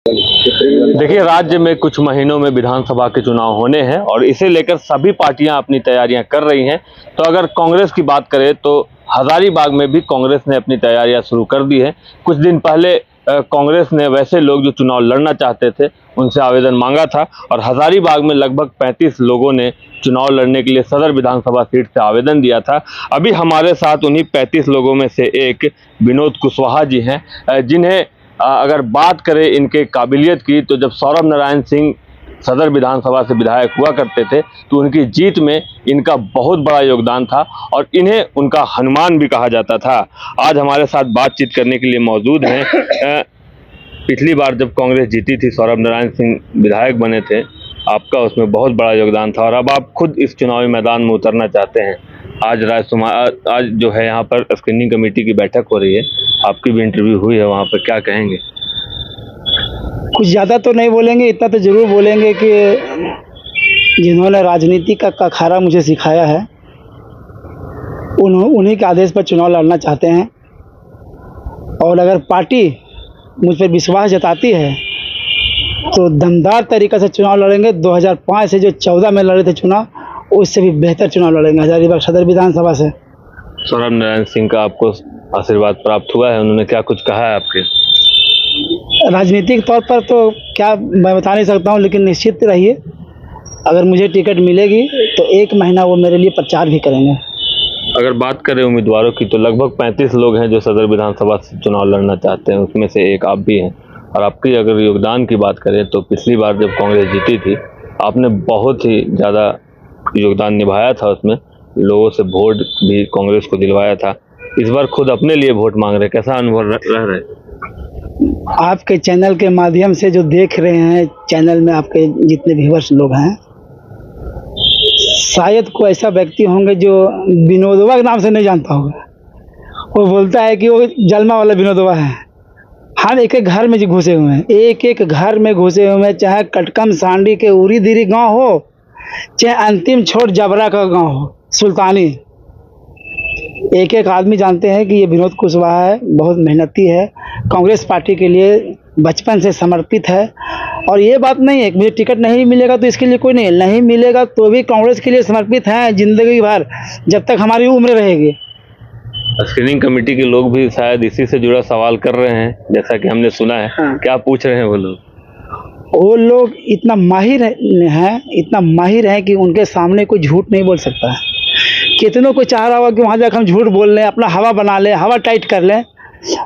देखिए, राज्य में कुछ महीनों में विधानसभा के चुनाव होने हैं और इसे लेकर सभी पार्टियां अपनी तैयारियां कर रही हैं। तो अगर कांग्रेस की बात करें तो हजारीबाग में भी कांग्रेस ने अपनी तैयारियां शुरू कर दी है। कुछ दिन पहले कांग्रेस ने वैसे लोग जो चुनाव लड़ना चाहते थे उनसे आवेदन मांगा था और हजारीबाग में लगभग 35 लोगों ने चुनाव लड़ने के लिए सदर विधानसभा सीट से आवेदन दिया था। अभी हमारे साथ उन्हीं 35 लोगों में से एक विनोद कुशवाहा जी हैं, जिन्हें अगर बात करें इनके काबिलियत की तो जब सौरभ नारायण सिंह सदर विधानसभा से विधायक हुआ करते थे तो उनकी जीत में इनका बहुत बड़ा योगदान था और इन्हें उनका हनुमान भी कहा जाता था। आज हमारे साथ बातचीत करने के लिए मौजूद हैं। पिछली बार जब कांग्रेस जीती थी, सौरभ नारायण सिंह विधायक बने थे, आपका उसमें बहुत बड़ा योगदान था और अब आप खुद इस चुनावी मैदान में उतरना चाहते हैं। आज जो है यहाँ पर स्क्रीनिंग कमेटी की बैठक हो रही है, आपकी भी इंटरव्यू हुई है, वहाँ पर क्या कहेंगे? कुछ ज़्यादा तो नहीं बोलेंगे, इतना तो ज़रूर बोलेंगे कि जिन्होंने राजनीति का अखाड़ा मुझे सिखाया है उन्हीं के आदेश पर चुनाव लड़ना चाहते हैं। और अगर पार्टी मुझ पर विश्वास जताती है तो दमदार तरीक़े से चुनाव लड़ेंगे। 2005 से जो 14 में लड़े थे चुनाव, उससे भी बेहतर चुनाव लड़ेंगे हजारीबाग सदर विधानसभा से। सौरभ नारायण सिंह का आपको आशीर्वाद प्राप्त हुआ है, उन्होंने क्या कुछ कहा है आपके? राजनीतिक तौर पर तो क्या मैं बता नहीं सकता हूँ, लेकिन निश्चित रहिए अगर मुझे टिकट मिलेगी तो 1 महीना वो मेरे लिए प्रचार भी करेंगे। अगर बात करें उम्मीदवारों की तो लगभग 35 लोग हैं जो सदर विधानसभा से चुनाव लड़ना चाहते हैं, उसमें से एक आप भी हैं। और आपकी अगर योगदान की बात करें तो पिछली बार जब कांग्रेस जीती थी आपने बहुत ही ज़्यादा योगदान निभाया था, उसमें लोगों से वोट भी कांग्रेस को दिलवाया था। इस बार खुद अपने लिए वोट मांग रहे, कैसा अनुभव रह रहा है? आपके चैनल के माध्यम से जो देख रहे हैं, चैनल में आपके जितने व्यूअर्स लोग हैं, शायद कोई ऐसा व्यक्ति होंगे जो विनोदवा के नाम से नहीं जानता होगा। वो बोलता है कि वो जलमा वाला विनोदवा है। हम एक एक घर में जो घुसे हुए हैं, एक एक घर में घुसे हुए हैं, चाहे कटकम सांडी के उरी दिरी गांव हो, चाहे अंतिम छोर जबरा का गांव हो, सुल्तानी, एक एक आदमी जानते हैं कि ये विनोद कुशवाहा है। बहुत मेहनती है, कांग्रेस पार्टी के लिए बचपन से समर्पित है। और ये बात नहीं है कि मुझे टिकट नहीं मिलेगा तो इसके लिए कोई नहीं मिलेगा तो भी कांग्रेस के लिए समर्पित है जिंदगी भर, जब तक हमारी उम्र रहेगी। स्क्रीनिंग कमेटी के लोग भी शायद इसी से जुड़ा सवाल कर रहे हैं, जैसा कि हमने सुना है। हाँ। क्या पूछ रहे हैं वो लोग? वो लोग इतना माहिर हैं कि उनके सामने कोई झूठ नहीं बोल सकता है। कितनों को चाह रहा होगा कि वहाँ जाकर हम झूठ बोल लें, अपना हवा बना लें, हवा टाइट कर लें,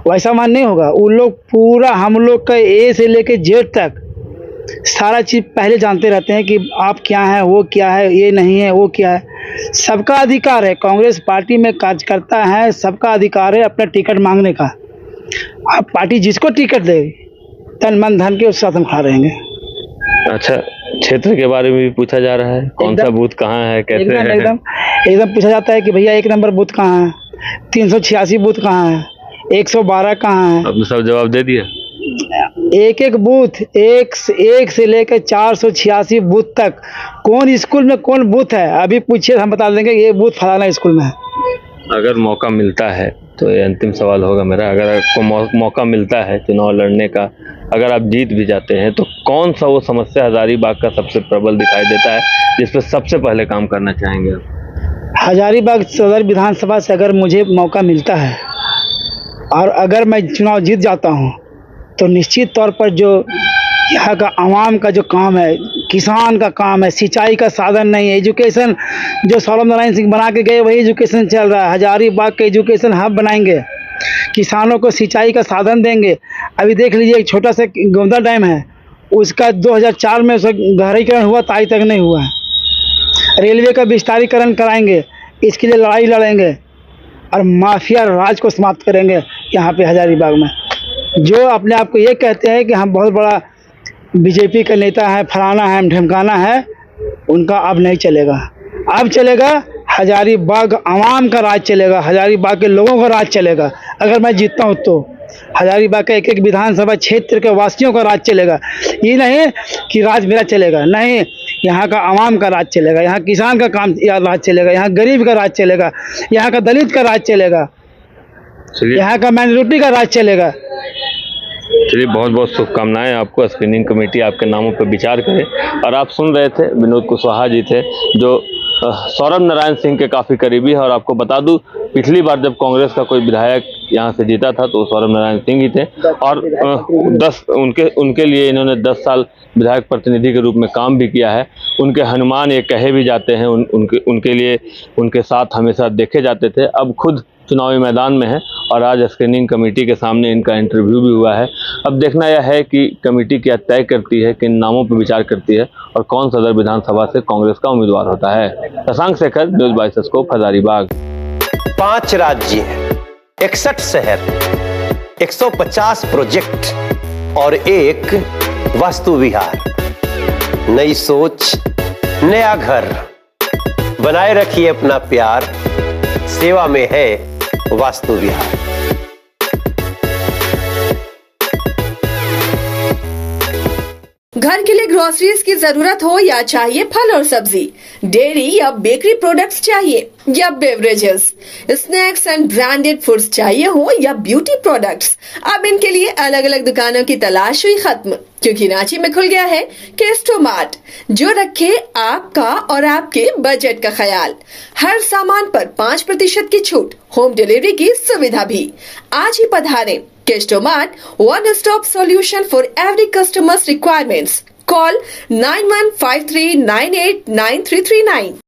वैसा मान नहीं होगा। उन लोग पूरा हम लोग का ए से लेके जेड तक सारा चीज़ पहले जानते रहते हैं कि आप क्या हैं, वो क्या है, ये नहीं है, वो क्या है। सबका अधिकार है, कांग्रेस पार्टी में कार्यकर्ता है, सबका अधिकार है अपना टिकट मांगने का। आप पार्टी जिसको टिकट देगी तन मन धन के उसके साथ हम खड़ा रहेंगे। अच्छा, क्षेत्र के बारे में भी पूछा जा रहा है, कौन सा बूथ कहाँ है, कैसे है? एकदम पूछा जाता है कि भैया 1 नंबर बूथ कहाँ है, 386 बूथ कहाँ है, 112 कहाँ है। आपने सब जवाब दे दिया। एक एक बूथ एक से लेकर 486 बूथ तक, कौन स्कूल में कौन बूथ है अभी पूछिए, हम बता देंगे ये बूथ फलाना स्कूल में है। अगर मौका मिलता है तो ये अंतिम सवाल होगा मेरा, अगर आपको मौका मिलता है चुनाव लड़ने का, अगर आप जीत भी जाते हैं तो कौन सा वो समस्या हजारीबाग का सबसे प्रबल दिखाई देता है जिस पर सबसे पहले काम करना चाहेंगे आप? हजारीबाग सदर विधानसभा से अगर मुझे मौका मिलता है और अगर मैं चुनाव जीत जाता हूँ तो निश्चित तौर पर जो यहाँ का आवाम का जो काम है, किसान का काम है, सिंचाई का साधन नहीं है, एजुकेशन जो सौरभ नारायण सिंह बना के गए वही एजुकेशन चल रहा है। हजारीबाग के एजुकेशन हब बनाएंगे, किसानों को सिंचाई का साधन देंगे। अभी देख लीजिए एक छोटा सा गोंदा डैम है, उसका 2004 में उसका गहरीकरण हुआ तो आज तक नहीं हुआ है। रेलवे का विस्तारीकरण कराएंगे, इसके लिए लड़ाई लड़ेंगे और माफिया राज को समाप्त करेंगे यहाँ पे हजारीबाग में। जो अपने आप को ये कहते हैं कि हम बहुत बड़ा बीजेपी का नेता है, फलाना है, ढमकाना है, उनका अब नहीं चलेगा। अब चलेगा हजारीबाग आवाम का राज चलेगा, हजारीबाग के लोगों का राज चलेगा। अगर मैं जीतता हूँ तो हजारीबाग का एक एक विधानसभा क्षेत्र के वासियों का राज चलेगा। ये नहीं कि राज मेरा चलेगा, नहीं, यहाँ का आवाम का राज चलेगा, यहाँ किसान का काम या राज चलेगा, यहाँ गरीब का राज चलेगा, यहाँ का दलित का राज चलेगा, यहाँ का माइनॉरिटी का राज चलेगा। चलिए, बहुत बहुत शुभकामनाएं आपको। स्क्रीनिंग कमेटी आपके नामों पर विचार करे। और आप सुन रहे थे, विनोद कुशवाहा जी थे जो सौरभ नारायण सिंह के काफ़ी करीबी है। और आपको बता दूं, पिछली बार जब कांग्रेस का कोई विधायक यहाँ से जीता था तो सौरभ नारायण सिंह ही थे। और 10 उनके लिए इन्होंने 10 साल विधायक प्रतिनिधि के रूप में काम भी किया है। उनके हनुमान ये कहे भी जाते हैं, उनके लिए उनके साथ हमेशा देखे जाते थे। अब खुद चुनावी मैदान में है और आज स्क्रीनिंग कमेटी के सामने इनका इंटरव्यू भी हुआ है। अब देखना यह है कि कमेटी क्या तय करती है, किन नामों पर विचार करती है और कौन सदर विधानसभा से कांग्रेस का उम्मीदवार होता है। शशांक शेखर, न्यूज़ 22 को हजारीबाग। 5 राज्य, 61 शहर, 150 प्रोजेक्ट और एक वास्तु विहार। नई सोच, नया घर। बनाए रखिए अपना प्यार, सेवा में है वास्तु विहार। घर के लिए ग्रोसरीज की जरूरत हो या चाहिए फल और सब्जी, डेयरी या बेकरी प्रोडक्ट्स चाहिए या beverages, snacks and branded foods चाहिए हो या ब्यूटी प्रोडक्ट्स, अब इनके लिए अलग अलग दुकानों की तलाश हुई खत्म, क्योंकि रांची में खुल गया है केस्टोमार्ट, जो रखे आपका और आपके बजट का ख्याल। हर सामान पर 5% की छूट, होम डिलीवरी की सुविधा भी। आज ही पधारें। केस्टोमार्ट, one stop solution for every customer's requirements. Call 9153989339.